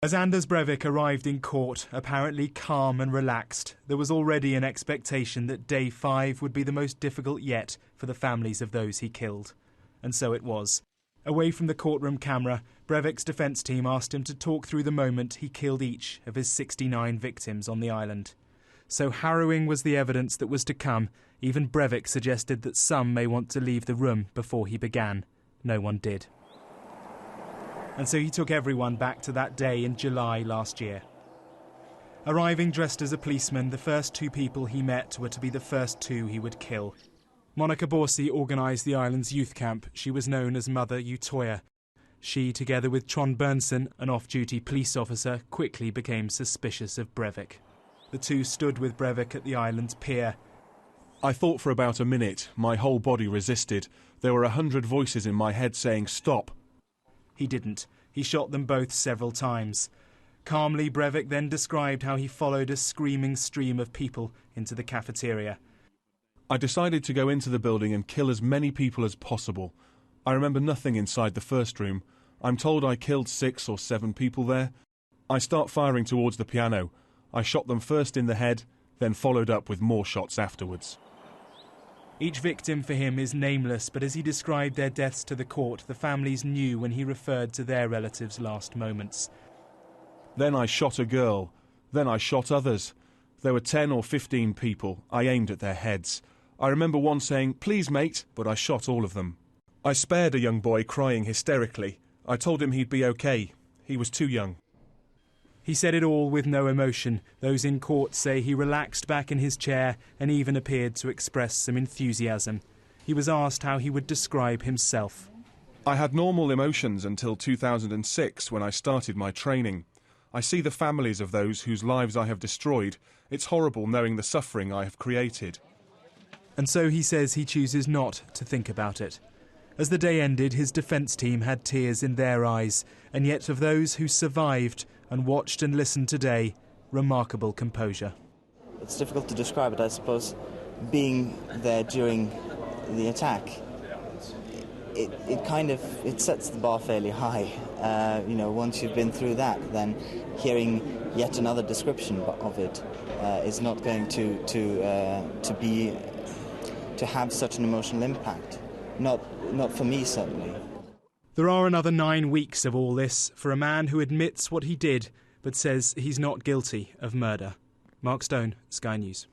As Anders Breivik arrived in court, apparently calm and relaxed, there was already an expectation that day 5 would be the most difficult yet for the families of those he killed. And so it was. Away from the courtroom camera, Breivik's defence team asked him to talk through the moment he killed each of his 69 victims on the island. So harrowing was the evidence that was to come, even Breivik suggested that some may want to leave the room before he began. No one did. And so he took everyone back to that day in July last year. Arriving dressed as a policeman, the first 2 people he met were to be the first 2 he would kill. Monica Borsi organised the island's youth camp. She was known as Mother Utoya. She, together with Trond Bernsen, an off-duty police officer, quickly became suspicious of Breivik. The 2 stood with Breivik at the island's pier. I thought for about a minute. My whole body resisted. There were 100 voices in my head saying, "Stop." He didn't. He shot them both several times. Calmly, Breivik then described how he followed a screaming stream of people into the cafeteria. I decided to go into the building and kill as many people as possible. I remember nothing inside the first room. I'm told I killed 6 or 7 people there. I start firing towards the piano. I shot them first in the head, then followed up with more shots afterwards. Each victim for him is nameless, but as he described their deaths to the court, the families knew when he referred to their relatives' last moments. Then I shot a girl. Then I shot others. There were 10 or 15 people. I aimed at their heads. I remember one saying, "Please, mate," but I shot all of them. I spared a young boy crying hysterically. I told him he'd be okay. He was too young. He said it all with no emotion. Those in court say he relaxed back in his chair and even appeared to express some enthusiasm. He was asked how he would describe himself. I had normal emotions until 2006 when I started my training. I see the families of those whose lives I have destroyed. It's horrible knowing the suffering I have created. And so he says he chooses not to think about it. As the day ended, his defence team had tears in their eyes, and yet of those who survived and watched and listened today, remarkable composure. It's difficult to describe it, I suppose. Being there during the attack, it sets the bar fairly high. Once you've been through that, then hearing yet another description of it is not going to have such an emotional impact. Not for me, certainly. There are another 9 weeks of all this for a man who admits what he did, but says he's not guilty of murder. Mark Stone, Sky News.